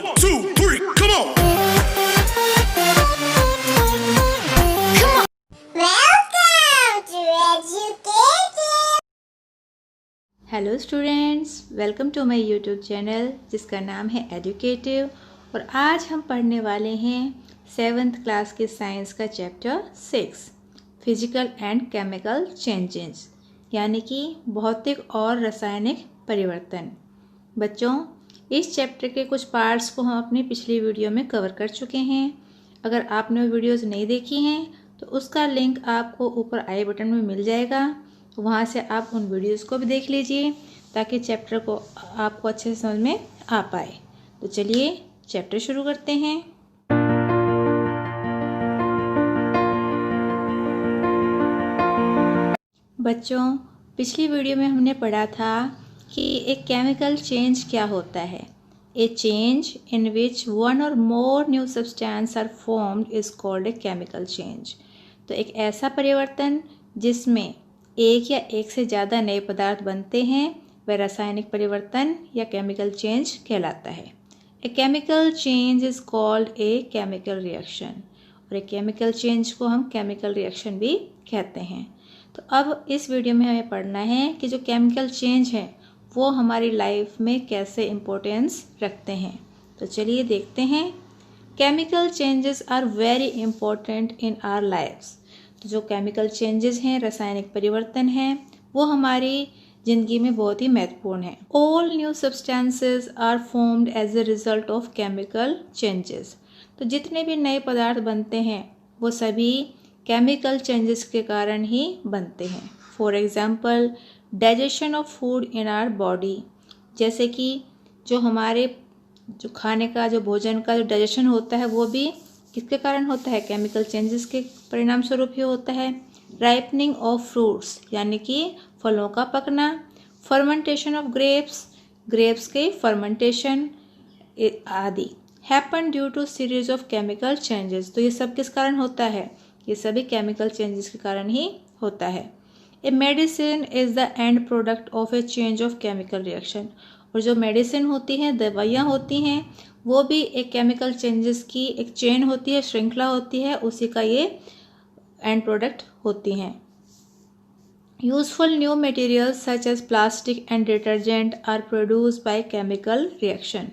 1, 2, 3, come on. Welcome to Educative. Hello students, welcome to my YouTube channel जिसका नाम है educative. और आज हम पढ़ने वाले हैं 7th क्लास के साइंस का chapter 6 physical and chemical changes, यानी कि भौतिक और रासायनिक परिवर्तन। बच्चों, इस चैप्टर के कुछ पार्ट्स को हम अपनी पिछली वीडियो में कवर कर चुके हैं। अगर आपने वो वीडियोस नहीं देखी हैं तो उसका लिंक आपको ऊपर आई बटन में मिल जाएगा, तो वहाँ से आप उन वीडियोस को भी देख लीजिए ताकि चैप्टर को आपको अच्छे से समझ में आ पाए। तो चलिए चैप्टर शुरू करते हैं। बच्चों, पिछली वीडियो में हमने पढ़ा था कि एक केमिकल चेंज क्या होता है। ए change in which one or more new substance are formed is called a chemical change. तो एक ऐसा परिवर्तन जिसमें एक या एक से ज़्यादा नए पदार्थ बनते हैं वह रासायनिक परिवर्तन या केमिकल चेंज कहलाता है। ए chemical change is called a chemical reaction, और एक केमिकल चेंज को हम केमिकल रिएक्शन भी कहते हैं। तो अब इस वीडियो में हमें पढ़ना है कि जो केमिकल चेंज है वो हमारी लाइफ में कैसे इम्पोर्टेंस रखते हैं। तो चलिए देखते हैं। Chemical changes are very important in our lives. तो जो केमिकल चेंजेस हैं, रासायनिक परिवर्तन हैं, वो हमारी ज़िंदगी में बहुत ही महत्वपूर्ण है। All new substances are formed as a result of chemical changes. तो जितने भी नए पदार्थ बनते हैं वो सभी केमिकल चेंजेस के कारण ही बनते हैं। For example, digestion of food in our body, जैसे कि जो हमारे जो खाने का जो भोजन का जो डाइजेशन होता है वो भी किसके कारण होता है, केमिकल चेंजेस के परिणाम स्वरूप ही होता है। राइपनिंग ऑफ फ्रूट्स, यानी कि फलों का पकना। फर्मेंटेशन ऑफ ग्रेप्स, ग्रेप्स के फर्मेंटेशन आदि। Happen due to series of chemical changes. तो ये सब किस कारण होता है, ये सभी केमिकल चेंजेस के कारण ही होता है। A medicine is the end product of A change of chemical reaction. और जो मेडिसिन होती हैं, दवाइयाँ होती हैं, वो भी एक केमिकल चेंजेस की एक चेन होती है, श्रृंखला होती है, उसी का ये एंड प्रोडक्ट होती हैं। Useful new materials such as plastic and detergent are produced by chemical reaction.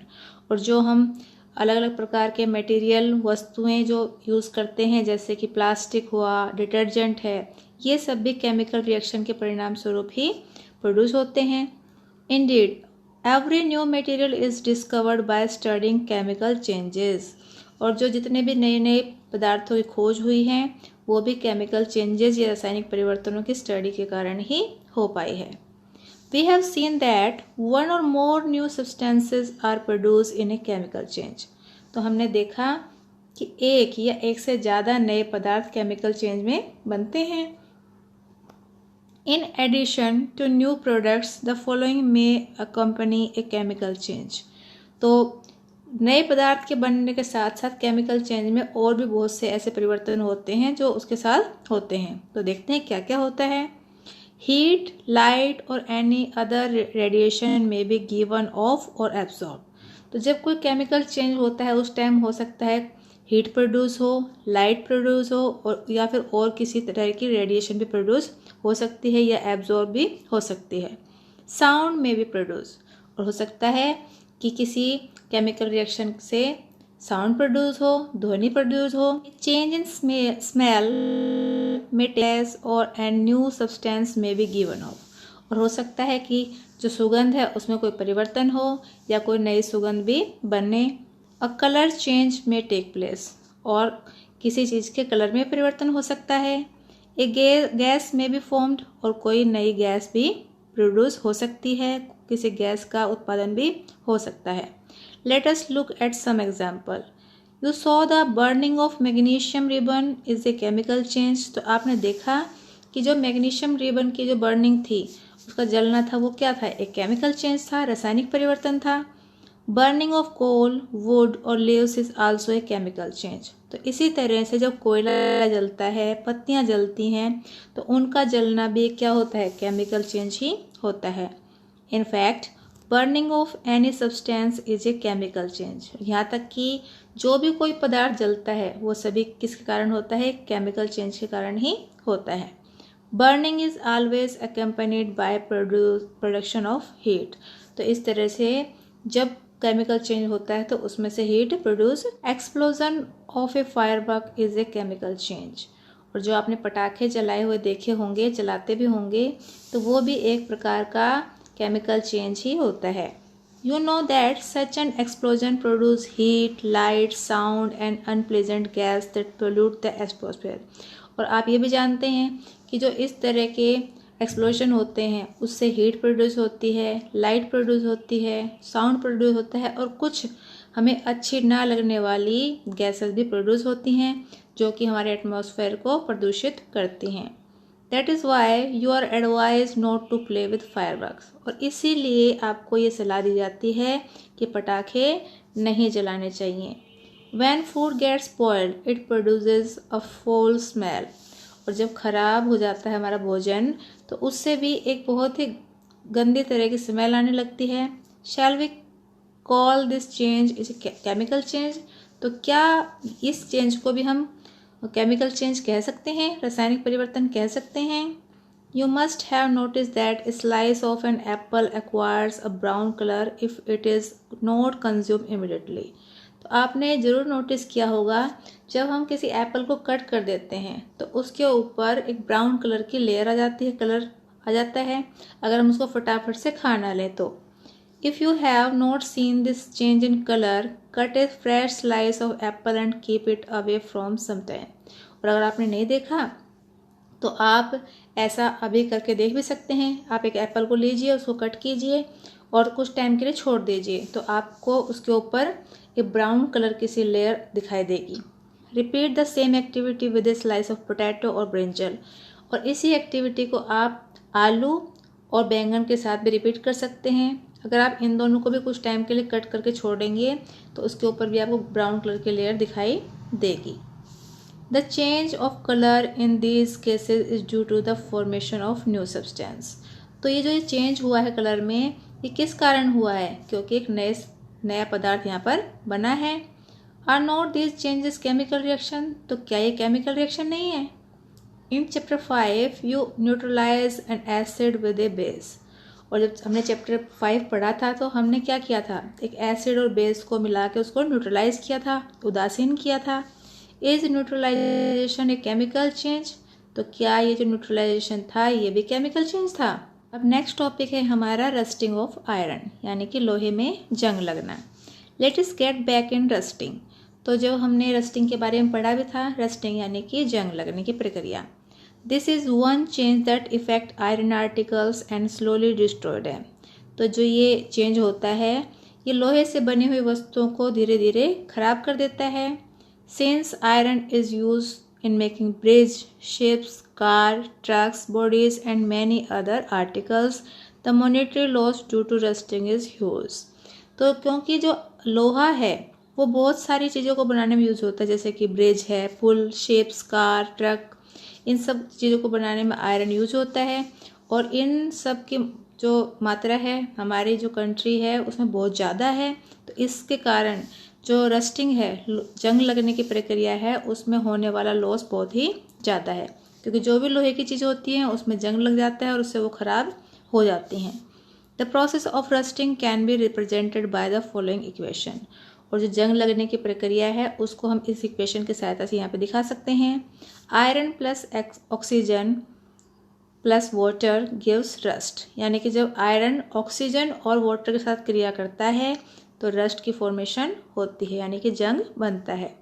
और जो हम अलग अलग प्रकार के मटेरियल वस्तुएं जो यूज़ करते हैं, जैसे कि प्लास्टिक हुआ, डिटर्जेंट है, ये सब भी केमिकल रिएक्शन के परिणाम स्वरूप ही प्रोड्यूस होते हैं। Indeed every new material is discovered by studying chemical changes. और जो जितने भी नए नए पदार्थों की खोज हुई हैं वो भी केमिकल चेंजेस या रासायनिक परिवर्तनों की स्टडी के कारण ही हो पाई है। We have seen that one or more new substances are produced in a chemical change. तो हमने देखा कि एक या एक से ज़्यादा नए पदार्थ केमिकल चेंज में बनते हैं। In addition to new products, the following may accompany a chemical change. तो नए पदार्थ के बनने के साथ साथ केमिकल चेंज में और भी बहुत से ऐसे परिवर्तन होते हैं जो उसके साथ होते हैं। तो देखते हैं क्या क्या होता है। Heat, light और any other radiation may be given off or absorbed. तो जब कोई केमिकल चेंज होता है उस टाइम हो सकता है हीट प्रोड्यूस हो, लाइट प्रोड्यूस हो, और या फिर और किसी तरह की रेडिएशन भी प्रोड्यूस हो सकती है या एब्जॉर्ब भी हो सकती है। साउंड में भी प्रोड्यूस, और हो सकता है कि किसी केमिकल रिएक्शन से साउंड प्रोड्यूस हो, ध्वनि प्रोड्यूस हो। चेंज इन स्मेल में टेस्ट और एंड न्यू सब्सटेंस में भी गिवन हो, और हो सकता है कि जो सुगंध है उसमें कोई परिवर्तन हो या कोई नई सुगंध भी बने। अ कलर चेंज में टेक प्लेस, और किसी चीज़ के कलर में परिवर्तन हो सकता है। ए गैस में भी फॉर्म्ड, और कोई नई गैस भी प्रोड्यूस हो सकती है, किसी गैस का उत्पादन भी हो सकता है। Let us look at some example. You saw the burning of magnesium ribbon is a chemical change. तो आपने देखा कि जो मैग्नीशियम रिबन की जो बर्निंग थी, उसका जलना था, वो क्या था, एक केमिकल चेंज था, रासायनिक परिवर्तन था। बर्निंग ऑफ कोल, वुड और leaves is also a chemical change. तो इसी तरह से जब कोयला जलता है, पत्तियां जलती हैं, तो उनका जलना भी क्या होता है, केमिकल चेंज ही होता है। In fact burning of any substance is a chemical change. यहाँ तक कि जो भी कोई पदार्थ जलता है वो सभी किसके कारण होता है, केमिकल चेंज के कारण ही होता है। Burning is always accompanied by production of heat. तो इस तरह से जब केमिकल चेंज होता है तो उसमें से heat produce. Explosion of A firework is a chemical change. और जो आपने पटाखे जलाए हुए देखे होंगे, जलाते भी होंगे, तो वो भी एक प्रकार का केमिकल चेंज ही होता है। You know that such an explosion produce heat, light, sound and unpleasant gas that pollute the atmosphere. और आप ये भी जानते हैं कि जो इस तरह के एक्सप्लोजन होते हैं उससे हीट प्रोड्यूस होती है, लाइट प्रोड्यूस होती है, साउंड प्रोड्यूस होता है और कुछ हमें अच्छी ना लगने वाली गैसेस भी प्रोड्यूस होती हैं जो कि हमारे एटमॉस्फेयर को प्रदूषित करती हैं। That is why you are advise not to play with fireworks. और इसीलिए आपको ये सलाह दी जाती है कि पटाखे नहीं जलाने चाहिए। When food gets spoiled, it produces a foul smell। और जब खराब हो जाता है हमारा भोजन तो उससे भी एक बहुत ही गंदी तरह की स्मेल आने लगती है। Shall we call this change is a chemical change? तो क्या इस चेंज को भी हम केमिकल चेंज कह सकते हैं, रासायनिक परिवर्तन कह सकते हैं? You must have noticed that a slice of an apple acquires a brown color if it is not consumed immediately। तो आपने ज़रूर नोटिस किया होगा जब हम किसी एप्पल को कट कर देते हैं तो उसके ऊपर एक ब्राउन कलर की लेयर आ जाती है, कलर आ जाता है अगर हम उसको फटाफट से खा ना लें तो। If you have not seen this change in color, cut a fresh slice of apple and keep it away from sometime। और अगर आपने नहीं देखा तो आप ऐसा अभी करके देख भी सकते हैं। आप एक एप्पल को लीजिए, उसको कट कीजिए और कुछ टाइम के लिए छोड़ दीजिए तो आपको उसके ऊपर एक ब्राउन कलर की सी लेयर दिखाई देगी। Repeat the same activity with A slice of potato और ब्रिंजल। और इसी एक्टिविटी को आप आलू और बैंगन के साथ भी रिपीट कर सकते हैं। अगर आप इन दोनों को भी कुछ टाइम के लिए कट करके छोड़ेंगे तो उसके ऊपर भी आपको ब्राउन कलर की लेयर दिखाई देगी। The change of colour in these cases is due to the formation of new substance. तो ये जो चेंज हुआ है कलर में, ये किस कारण हुआ है? क्योंकि एक नया पदार्थ यहाँ पर बना है। Are not these changes chemical reaction? तो क्या ये केमिकल रिएक्शन नहीं है? In chapter 5 you neutralise an acid with a base. और जब हमने चैप्टर 5 पढ़ा था तो हमने क्या किया था, एक एसिड और बेस को मिला के उसको न्यूट्रलाइज किया था, उदासीन किया था। Is neutralisation a chemical change? तो क्या ये जो न्यूट्रलाइजेशन था ये भी केमिकल चेंज था? अब नेक्स्ट टॉपिक है हमारा रस्टिंग ऑफ आयरन, यानी कि लोहे में जंग लगना। Let us get back in rusting. तो जो हमने रस्टिंग के बारे में पढ़ा भी था, रस्टिंग यानी कि जंग लगने की प्रक्रिया। This is one change that effect iron articles and slowly destroy them. तो जो ये चेंज होता है ये लोहे से बनी हुई वस्तुओं को धीरे धीरे खराब कर देता है। Since iron is use in making bridge, ships, car, trucks, bodies and many other articles, the monetary loss due to rusting is huge। तो क्योंकि जो लोहा है वो बहुत सारी चीज़ों को बनाने में यूज़ होता है, जैसे कि ब्रिज है, पुल, शिप्स, कार, ट्रक, इन सब चीज़ों को बनाने में आयरन यूज होता है। और इन सब की जो मात्रा है हमारी जो कंट्री है उसमें बहुत ज़्यादा है। तो इसके कारण जो रस्टिंग है, जंग लगने की प्रक्रिया है, उसमें होने वाला लॉस बहुत ही ज़्यादा है, क्योंकि जो भी लोहे की चीज़ होती हैं उसमें जंग लग जाता है और उससे वो ख़राब हो जाती हैं। The process of rusting can be represented by the following equation. और जो जंग लगने की प्रक्रिया है उसको हम इस इक्वेशन की सहायता से यहाँ पे दिखा सकते हैं। Iron plus oxygen plus water gives rust. यानी कि जब आयरन ऑक्सीजन और वाटर के साथ क्रिया करता है तो रस्ट की फॉर्मेशन होती है, यानी कि जंग बनता है।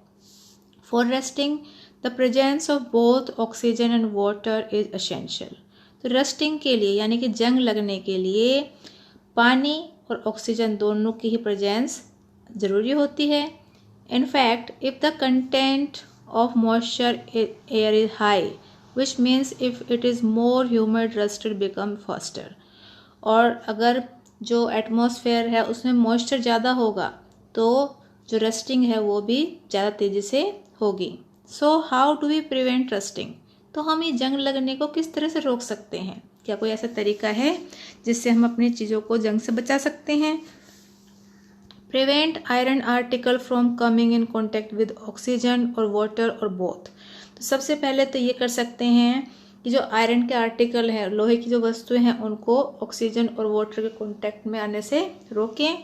For rusting the presence of both oxygen and water is essential. तो रस्टिंग के लिए यानी कि जंग लगने के लिए पानी और ऑक्सीजन दोनों की ही प्रेजेंस ज़रूरी होती है। In fact if the content of moisture air is high which means if it is more humid rusted become faster. और अगर जो एटमॉस्फेयर है उसमें मॉइस्चर ज़्यादा होगा तो जो रस्टिंग है वो भी ज़्यादा तेज़ी से होगी। So how do we prevent rusting? तो हम ये जंग लगने को किस तरह से रोक सकते हैं? क्या कोई ऐसा तरीका है जिससे हम अपनी चीज़ों को जंग से बचा सकते हैं? Prevent iron article from coming in contact with oxygen और वाटर और बोथ। तो सबसे पहले तो ये कर सकते हैं कि जो आयरन के आर्टिकल है, लोहे की जो वस्तुएं हैं, उनको ऑक्सीजन और वाटर के कॉन्टेक्ट में आने से रोकें।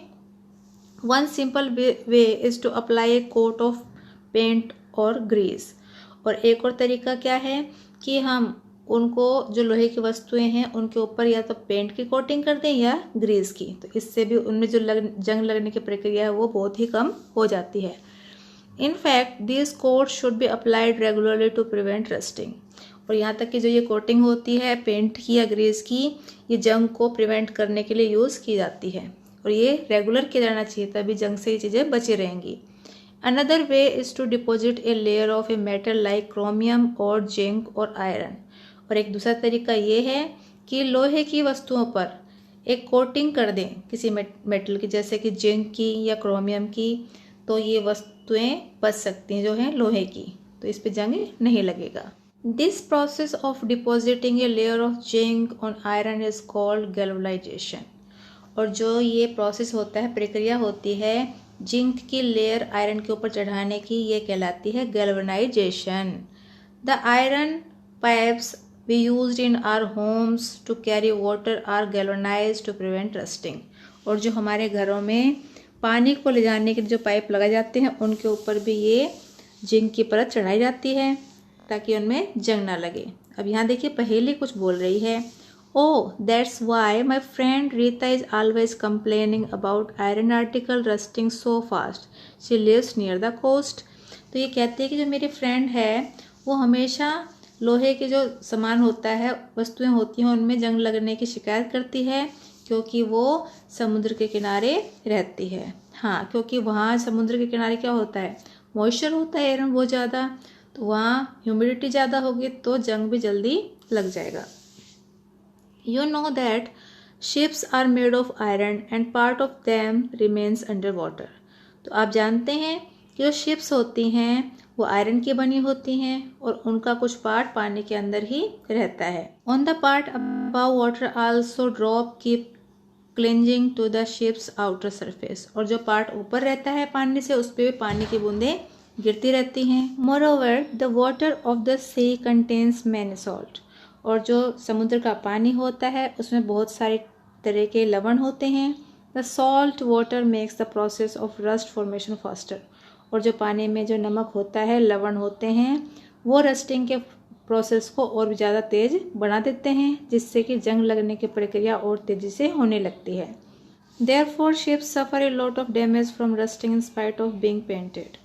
One simple way is to apply a coat of paint or grease. और एक और तरीका क्या है कि हम उनको जो लोहे की वस्तुएं हैं उनके ऊपर या तो पेंट की कोटिंग कर दें या ग्रीस की। तो इससे भी उनमें जो जंग लगने की प्रक्रिया है वो बहुत ही कम हो जाती है। In fact this coat should be applied regularly to prevent rusting. और यहाँ तक कि जो ये कोटिंग होती है पेंट की या ग्रीस की, ये जंग को प्रिवेंट करने के लिए यूज़ की जाती है और ये रेगुलर किया जाना चाहिए, तभी जंग से ये चीज़ें बची रहेंगी। Another way is to deposit a layer of a metal like chromium or zinc or iron. और एक दूसरा तरीका ये है कि लोहे की वस्तुओं पर एक कोटिंग कर दें किसी मेटल की, जैसे कि जिंक की या क्रोमियम की, तो ये वस्तुएं बच सकती हैं जो हैं लोहे की, तो इस पे जंग नहीं लगेगा। This process of depositing A layer of zinc on iron is called galvanisation. और जो ये प्रोसेस होता है, प्रक्रिया होती है जिंक की लेयर आयरन के ऊपर चढ़ाने की, ये कहलाती है galvanisation. The iron pipes we used in our homes to carry water are galvanized to prevent rusting। और जो हमारे घरों में पानी को ले जाने के जो पाइप लगाए जाते हैं उनके ऊपर भी ये जिंक की परत चढ़ाई जाती है ताकि उनमें जंग ना लगे। अब यहाँ देखिए पहेली कुछ बोल रही है। Oh that's why my friend Rita is always complaining about iron article rusting so fast, she lives near the coast. तो ये कहती है कि जो मेरी फ्रेंड है वो हमेशा लोहे के जो सामान होता है, वस्तुएं होती हैं, उनमें जंग लगने की शिकायत करती है क्योंकि वो समुद्र के किनारे रहती है। हाँ, क्योंकि वहाँ समुद्र के किनारे क्या होता है, मॉइस्चर होता है आयरन बहुत ज़्यादा, तो वहाँ ह्यूमिडिटी ज़्यादा होगी तो जंग भी जल्दी लग जाएगा। You know that ships are made of iron and part of them remains under water. तो आप जानते हैं कि जो शिप्स होती हैं वो आयरन की बनी होती हैं और उनका कुछ पार्ट पानी के अंदर ही रहता है। On the part above water also drop keep clinging to the ship's outer surface. और जो पार्ट ऊपर रहता है पानी से, उस पर भी पानी की बूंदें गिरती रहती हैं। Moreover the water of the sea contains many salt. और जो समुद्र का पानी होता है उसमें बहुत सारे तरह के लवण होते हैं। The salt water makes the process of rust formation faster. और जो पानी में जो नमक होता है, लवण होते हैं, वो रस्टिंग के प्रोसेस को और भी ज़्यादा तेज बना देते हैं, जिससे कि जंग लगने की प्रक्रिया और तेज़ी से होने लगती है। Therefore ships suffer a lot of damage from rusting in spite of being painted.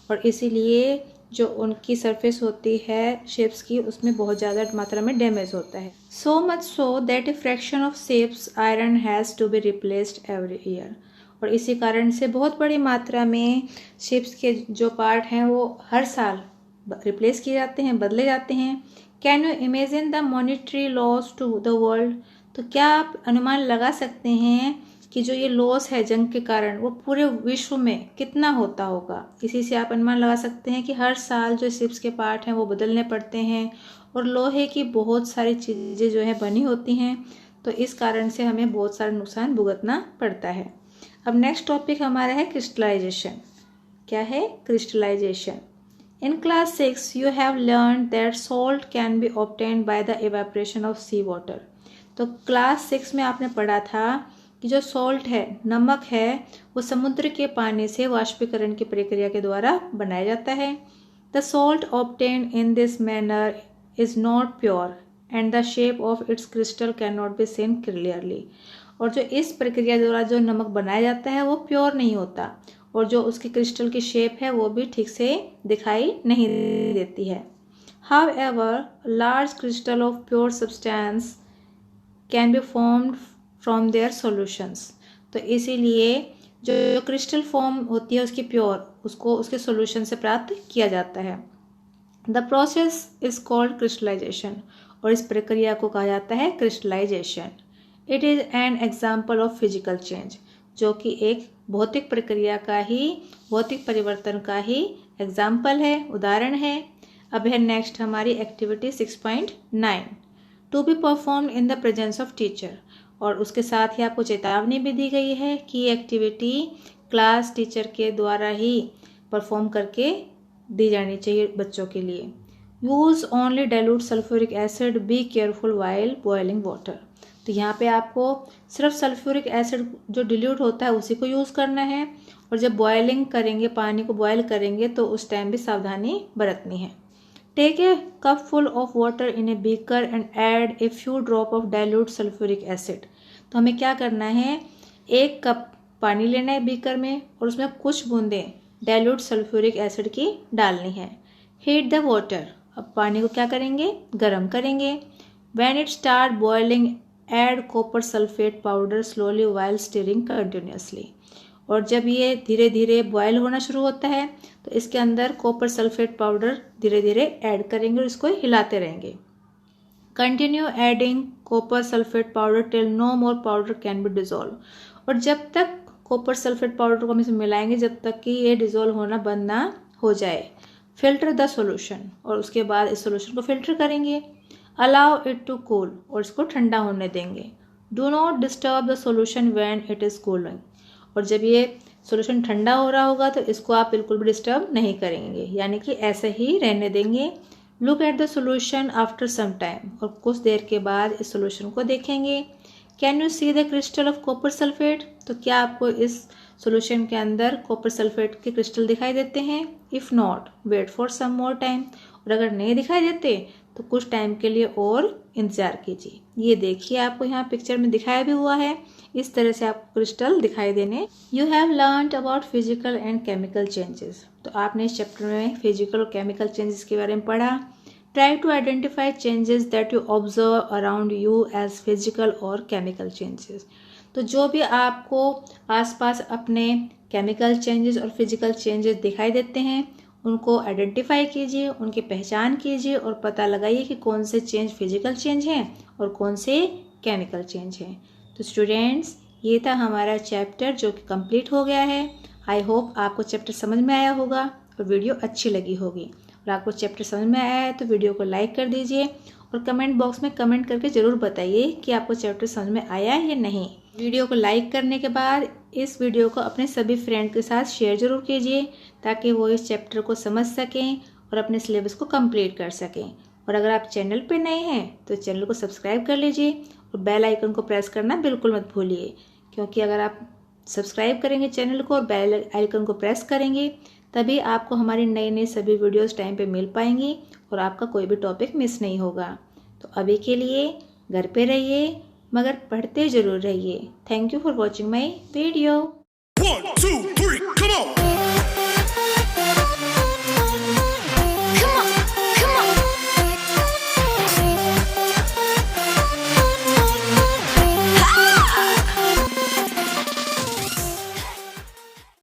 और इसीलिए जो उनकी सरफेस होती है शिप्स की, उसमें बहुत ज़्यादा मात्रा में डैमेज होता है। So much so that a fraction of ship's iron has to be replaced every year. और इसी कारण से बहुत बड़ी मात्रा में शिप्स के जो पार्ट हैं वो हर साल रिप्लेस किए जाते हैं, बदले जाते हैं। Can you imagine the monetary loss to the world. तो क्या आप अनुमान लगा सकते हैं कि जो ये लॉस है जंग के कारण वो पूरे विश्व में कितना होता होगा। इसी से आप अनुमान लगा सकते हैं कि हर साल जो शिप्स के पार्ट हैं वो बदलने पड़ते हैं और लोहे की बहुत सारी चीज़ें जो है बनी होती हैं, तो इस कारण से हमें बहुत सारा नुकसान भुगतना पड़ता है। अब नेक्स्ट टॉपिक हमारा है क्रिस्टलाइजेशन। क्या है crystallisation? In class 6 you have learn that salt can be obtained by the evaporation of sea water. तो क्लास 6 में आपने पढ़ा था कि जो सॉल्ट है, नमक है, वो समुद्र के पानी से वाष्पीकरण की प्रक्रिया के द्वारा बनाया जाता है। The salt obtained in this manner is not pure and the shape of its crystal can not be seen clearly. और जो इस प्रक्रिया द्वारा जो नमक बनाया जाता है वो प्योर नहीं होता और जो उसकी क्रिस्टल की शेप है वो भी ठीक से दिखाई नहीं देती है। However large crystal of pure substance can be formed from their solutions. तो इसीलिए जो क्रिस्टल फॉर्म होती है उसकी प्योर, उसको उसके सॉल्यूशन से प्राप्त किया जाता है। The process is called crystallisation. और इस प्रक्रिया को कहा जाता है crystallisation. It is an example of physical change, जो कि एक भौतिक प्रक्रिया का ही, भौतिक परिवर्तन का ही एग्जाम्पल है, उदाहरण है। अब है नेक्स्ट हमारी activity 6.9 to be perform in the presence of teacher. और उसके साथ ही आपको चेतावनी भी दी गई है कि ये एक्टिविटी क्लास टीचर के द्वारा ही परफॉर्म करके दी जानी चाहिए बच्चों के लिए। Use only dilute sulphuric acid, be careful while boiling water. तो यहाँ पे आपको सिर्फ सल्फ्यूरिक एसिड जो डिल्यूट होता है उसी को यूज़ करना है, और जब बॉयलिंग करेंगे, पानी को बॉयल करेंगे, तो उस टाइम भी सावधानी बरतनी है। Take a cup full of water in a beaker and add a few drop of dilute sulphuric acid. तो हमें क्या करना है, 1 कप पानी लेना है बीकर में और उसमें कुछ बूंदें डाइल्यूट सल्फ्यूरिक एसिड की डालनी है। Heat the water. अब पानी को क्या करेंगे, गर्म करेंगे। When it start boiling add copper sulphate powder slowly while steering continuously. और जब ये धीरे धीरे बॉयल होना शुरू होता है तो इसके अंदर कॉपर सल्फेट पाउडर धीरे धीरे ऐड करेंगे और इसको हिलाते रहेंगे। Continue adding copper sulphate powder till no more powder can be dissolve. और जब तक कॉपर सल्फेट पाउडर को हम इसमें मिलाएंगे जब तक कि ये डिजोल्व होना बंद ना हो जाए। Filter the solution. और उसके बाद इस सॉल्यूशन को फिल्टर करेंगे। Allow it to cool. और इसको ठंडा होने देंगे। Do not disturb the solution when it is cooling. और जब ये सॉल्यूशन ठंडा हो रहा होगा तो इसको आप बिल्कुल भी डिस्टर्ब नहीं करेंगे, यानी कि ऐसे ही रहने देंगे। Look at the solution after some time. और कुछ देर के बाद इस सॉल्यूशन को देखेंगे। Can you see the crystal of copper sulphate. तो क्या आपको इस सॉल्यूशन के अंदर कॉपर सल्फेट के क्रिस्टल दिखाई देते हैं? If not wait for some more time. और अगर नहीं दिखाई देते तो कुछ टाइम के लिए और इंतज़ार कीजिए। ये देखिए आपको यहाँ पिक्चर में दिखाया भी हुआ है, इस तरह से आपको क्रिस्टल दिखाई देने। You have learned about physical and chemical changes. तो आपने इस चैप्टर में फिजिकल और केमिकल चेंजेस के बारे में पढ़ा। Try to identify changes that you observe around you as physical or chemical changes. तो जो भी आपको आसपास अपने केमिकल चेंजेस और फिजिकल चेंजेस दिखाई देते हैं उनको आइडेंटिफाई कीजिए, उनकी पहचान कीजिए और पता लगाइए कि कौन से चेंज फिजिकल चेंज हैं और कौन से केमिकल चेंज हैं। तो स्टूडेंट्स, ये था हमारा चैप्टर जो कि कंप्लीट हो गया है। आई होप आपको चैप्टर समझ में आया होगा और वीडियो अच्छी लगी होगी। और आपको चैप्टर समझ में आया है तो वीडियो को लाइक कर दीजिए और कमेंट बॉक्स में कमेंट करके ज़रूर बताइए कि आपको चैप्टर समझ में आया है या नहीं। वीडियो को लाइक करने के बाद इस वीडियो को अपने सभी फ्रेंड के साथ शेयर ज़रूर कीजिए ताकि वो इस चैप्टर को समझ सकें और अपने सिलेबस को कंप्लीट कर सकें। और अगर आप चैनल पे नए हैं तो चैनल को सब्सक्राइब कर लीजिए और बेल आइकन को प्रेस करना बिल्कुल मत भूलिए, क्योंकि अगर आप सब्सक्राइब करेंगे चैनल को और बेल आइकन को प्रेस करेंगे तभी आपको हमारी नई नई सभी वीडियोस टाइम पे मिल पाएंगी और आपका कोई भी टॉपिक मिस नहीं होगा। तो अभी के लिए घर पे रहिए मगर पढ़ते ज़रूर रहिए। Thank you for watching my video. 1 2 3